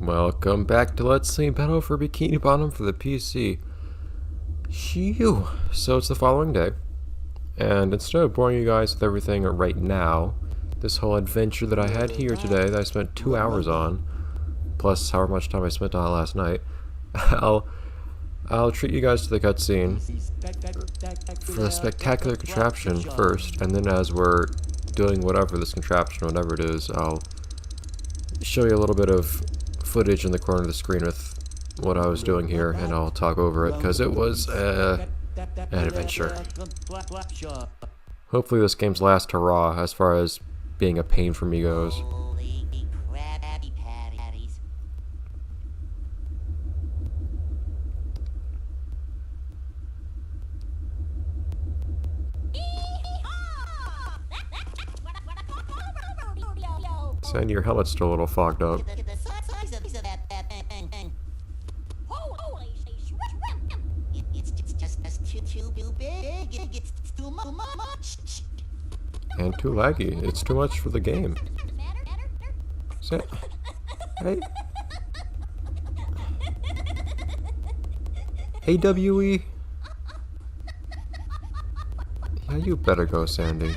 Welcome back to Let's Play Battle for Bikini Bottom for the PC. Phew. So it's the following day, and instead of boring you guys with everything right now, this whole adventure that I had here today that I spent 2 hours on, plus however much time I spent on it last night, I'll treat you guys to the cutscene for the spectacular contraption first, and then as we're doing whatever this contraption, whatever it is, I'll show you a little bit of footage in the corner of the screen with what I was doing here, and I'll talk over it because it was an adventure. Hopefully this game's last hurrah as far as being a pain for me goes. Sandy, your helmet's still a little fogged up. And too laggy. It's too much for the game. Hey. AWE. Yeah, you better go, Sandy.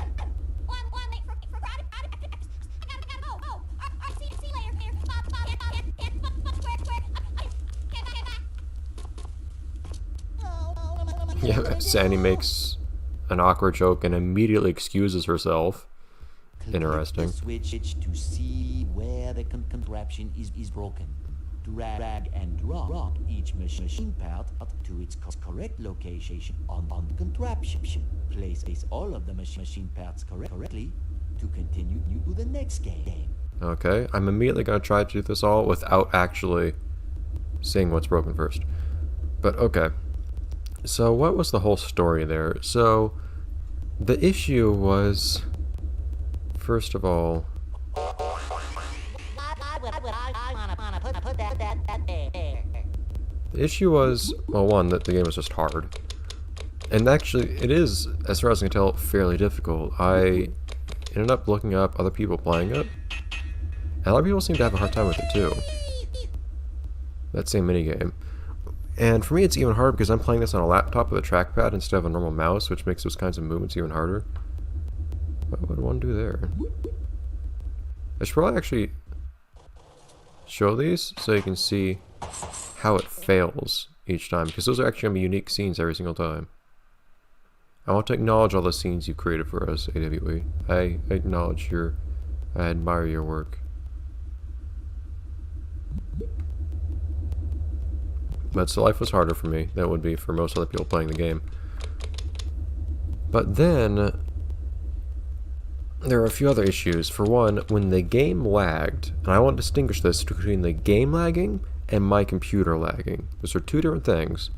Yeah, Sandy makes an awkward joke and immediately excuses herself. Interesting. Switch to see where the contraption is broken. Drag and drop each machine part to its correct location on the contraption. Place all of the machine parts correctly to continue to the next game. Okay, I'm immediately going to try to do this all without actually seeing what's broken first. But okay. So what was the whole story there? So the issue was, first of all, the issue was, well, one, that the game was just hard. And actually, it is, as far as I can tell, fairly difficult. I ended up looking up other people playing it, and a lot of people seem to have a hard time with it too. That same minigame. And for me, it's even harder because I'm playing this on a laptop with a trackpad instead of a normal mouse, which makes those kinds of movements even harder. What would one do there? I should probably actually show these so you can see how it fails each time, because those are actually going to be unique scenes every single time. I want to acknowledge all the scenes you created for us, AWE. I acknowledge I admire your work. But so life was harder for me than it would be for most other people playing the game. But then there are a few other issues. For one, when the game lagged, and I want to distinguish this between the game lagging and my computer lagging. Those are two different things.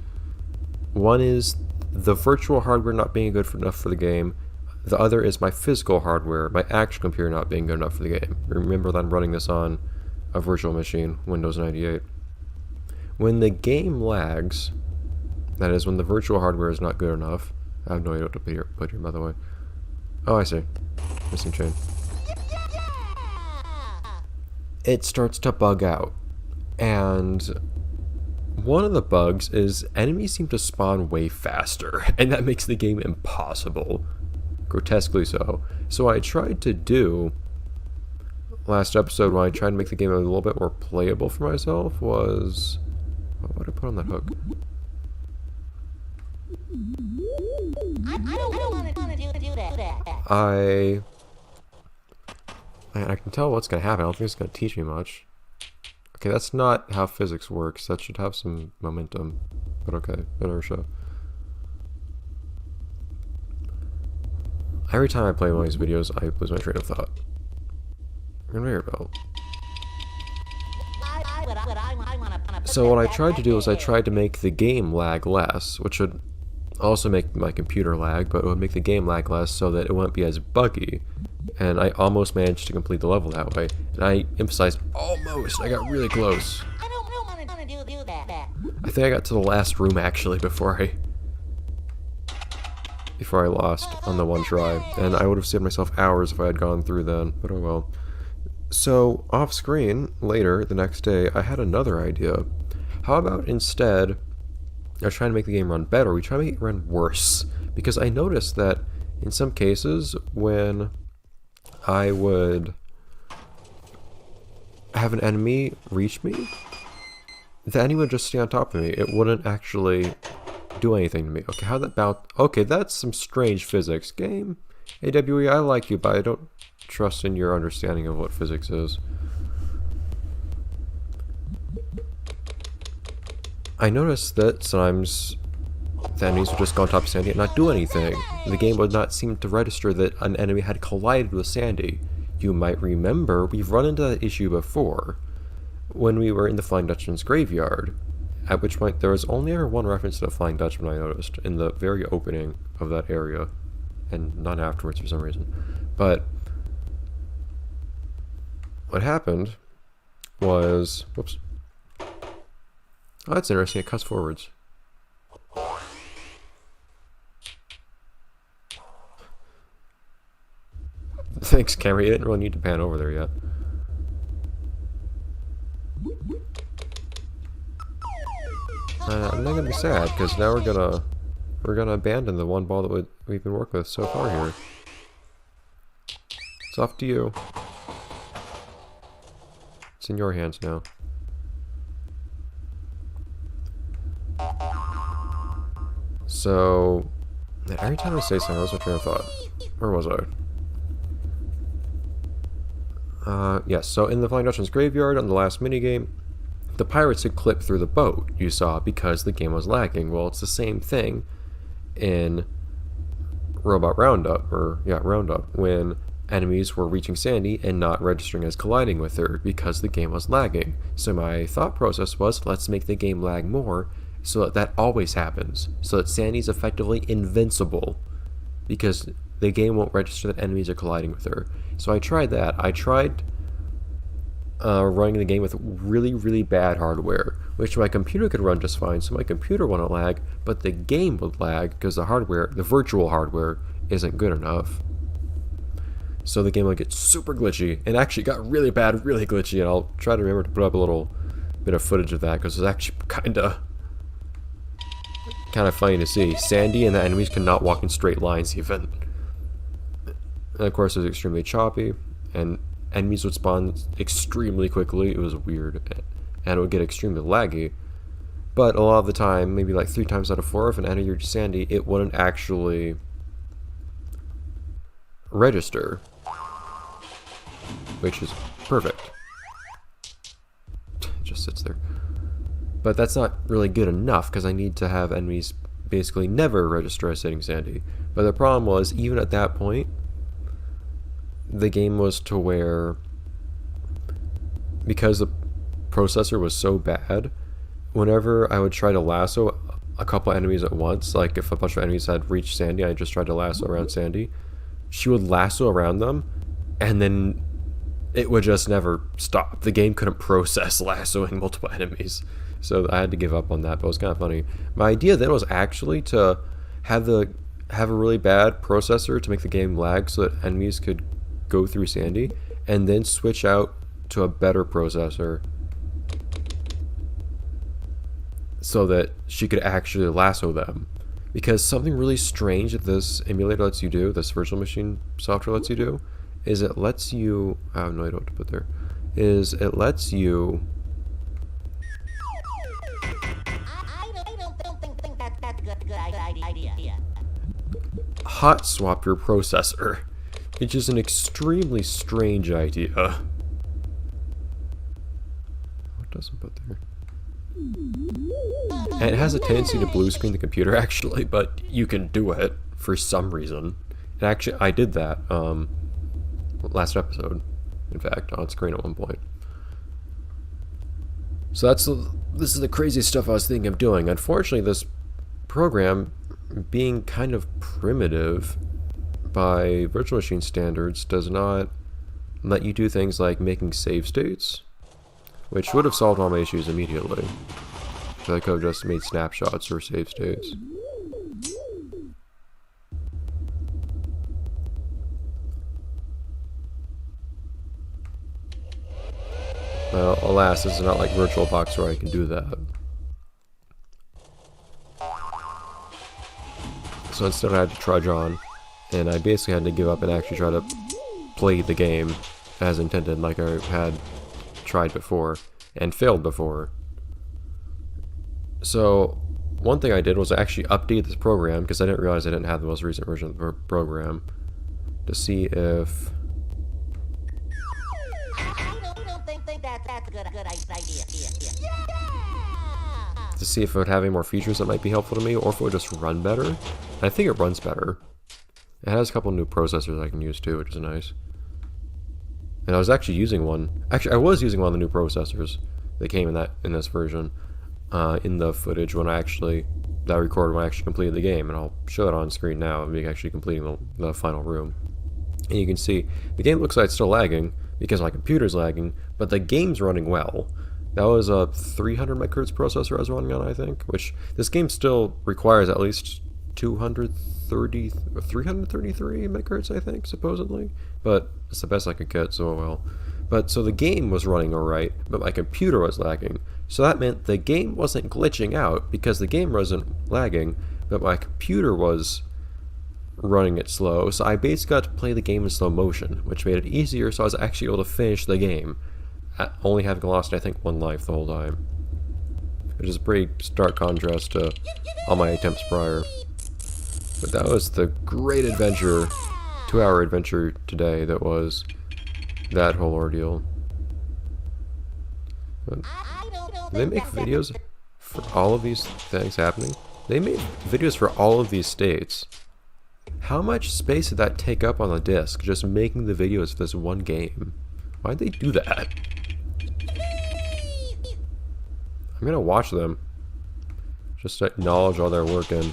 One is the virtual hardware not being good enough for the game. The other is my physical hardware, my actual computer not being good enough for the game. Remember that I'm running this on a virtual machine, Windows 98. When the game lags, that is when the virtual hardware is not good enough. I have no idea what to put here, by the way. Oh, I see. Missing chain. It starts to bug out. And one of the bugs is enemies seem to spawn way faster, and that makes the game impossible. Grotesquely so. So what I tried to do last episode when I tried to make the game a little bit more playable for myself was... what did I put on that hook? I don't want to do that. I can tell what's going to happen. I don't think it's going to teach me much. Okay, that's not how physics works. That should have some momentum. But okay, inertia. Every time I play one of these videos, I lose my train of thought. Conveyor belt. So what I tried to do is I tried to make the game lag less, which would also make my computer lag, but it would make the game lag less so that it wouldn't be as buggy. And I almost managed to complete the level that way. And I emphasize almost. I got really close. I don't want to do that. I think I got to the last room actually before I lost on the one try. And I would have saved myself hours if I had gone through then, but oh well. So, off screen, later, the next day, I had another idea. How about instead of trying to make the game run better, we try to make it run worse? Because I noticed that in some cases, when I would have an enemy reach me, the enemy would just stay on top of me. It wouldn't actually do anything to me. Okay, how that bounce? Okay, that's some strange physics. Game, AWE, I like you, but I don't trust in your understanding of what physics is. I noticed that sometimes the enemies would just go on top of Sandy and not do anything. The game would not seem to register that an enemy had collided with Sandy. You might remember we've run into that issue before when we were in the Flying Dutchman's graveyard, at which point there was only ever one reference to the Flying Dutchman I noticed in the very opening of that area, and none afterwards for some reason. But what happened was, whoops. Oh, that's interesting, it cuts forwards. Thanks, camera, you didn't really need to pan over there yet. I'm not gonna be sad, because now we're gonna abandon the one ball that we've been working with so far here. It's off to you. It's in your hands now. So, every time I say something, I lose my train of thought. Where was I? Yes, so in the Flying Dutchman's graveyard on the last minigame, the pirates had clipped through the boat, you saw, because the game was lagging. Well, it's the same thing in Robot Roundup, Roundup, when enemies were reaching Sandy and not registering as colliding with her because the game was lagging. So my thought process was, let's make the game lag more so that always happens, so that Sandy's effectively invincible because the game won't register that enemies are colliding with her. So I tried that. I tried running the game with really, really bad hardware, which my computer could run just fine, so my computer wouldn't lag, but the game would lag because the hardware, the virtual hardware, isn't good enough. So the game would get super glitchy, and actually got really bad, really glitchy, and I'll try to remember to put up a little bit of footage of that, because it's actually kind of funny to see. Sandy and the enemies cannot walk in straight lines even. And of course it was extremely choppy, and enemies would spawn extremely quickly. It was weird, and it would get extremely laggy. But a lot of the time, maybe like 3 times out of 4, if an enemy reached Sandy, it wouldn't actually register, which is perfect. It just sits there. But that's not really good enough, because I need to have enemies basically never register as hitting Sandy. But the problem was, even at that point, the game was to where, because the processor was so bad, whenever I would try to lasso a couple enemies at once, like if a bunch of enemies had reached Sandy, I just tried to lasso around Sandy, she would lasso around them, and then it would just never stop. The game couldn't process lassoing multiple enemies, so I had to give up on that, but it was kind of funny. My idea then was actually to have a really bad processor to make the game lag so that enemies could go through Sandy, and then switch out to a better processor so that she could actually lasso them. Because something really strange that this emulator lets you do, this virtual machine software lets you do, is it lets you, I have no idea what to put there, is it lets you I don't think that's a good idea. hot swap your processor, which is an extremely strange idea. What doesn't put there? And it has a tendency to blue screen the computer actually, but you can do it for some reason. And actually, I did that last episode, in fact, on screen at one point. So this is the craziest stuff I was thinking of doing. Unfortunately, this program, being kind of primitive by virtual machine standards, does not let you do things like making save states, which would have solved all my issues immediately. So I could have just made snapshots or save states. Alas, this is not like VirtualBox where I can do that. So instead I had to trudge on, and I basically had to give up and actually try to play the game as intended, like I had tried before, and failed before. So, one thing I did was I actually updated this program, because I didn't realize I didn't have the most recent version of the program, to see if... I don't think that's a good idea. to see if it would have any more features that might be helpful to me, or if it would just run better. And I think it runs better. It has a couple new processors I can use too, which is nice. And I was actually using one. Actually, I was using one of the new processors that came in this version in the footage when I recorded when I actually completed the game, and I'll show it on screen now. I'm actually completing the final room, and you can see the game looks like it's still lagging because my computer's lagging, but the game's running well. That was a 300 megahertz processor I was running on, I think, which this game still requires at least 333 megahertz, I think, supposedly. But it's the best I could get, so well. But so the game was running alright, but my computer was lagging. So that meant the game wasn't glitching out because the game wasn't lagging, but my computer was running it slow. So I basically got to play the game in slow motion, which made it easier, so I was actually able to finish the game, only having lost, I think, one life the whole time. Which is a pretty stark contrast to all my attempts prior. But that was the great adventure, 2-hour adventure today that was that whole ordeal. But they make videos for all of these things happening. They made videos for all of these states. How much space did that take up on the disk, just making the videos for this one game? Why'd they do that? I'm gonna watch them. Just to acknowledge all their work in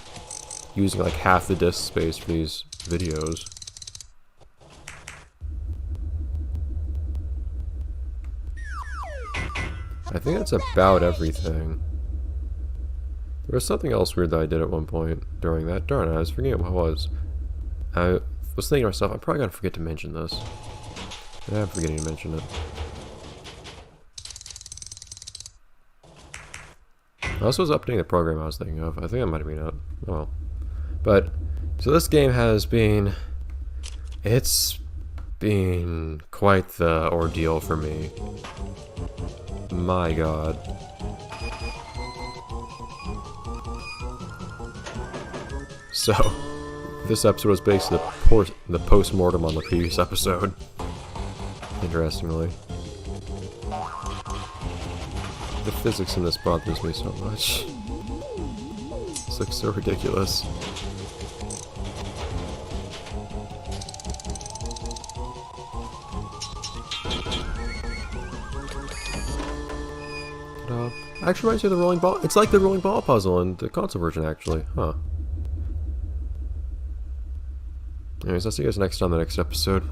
using like half the disk space for these videos. I think that's about everything. There was something else weird that I did at one point during that. Darn it, I was forgetting what it was. I was thinking to myself, I'm probably gonna forget to mention this. And I'm forgetting to mention it. I also was updating the program I was thinking of. I think that might have been it. Oh well. But, so this game has been... It's been quite the ordeal for me. My god. So, this episode was basically the post-mortem on the previous episode. Interestingly. The physics in this bothers me so much. This looks so ridiculous. Actually reminds me of the rolling ball. It's like the rolling ball puzzle in the console version, actually. Huh. Anyways, I'll see you guys next time on the next episode.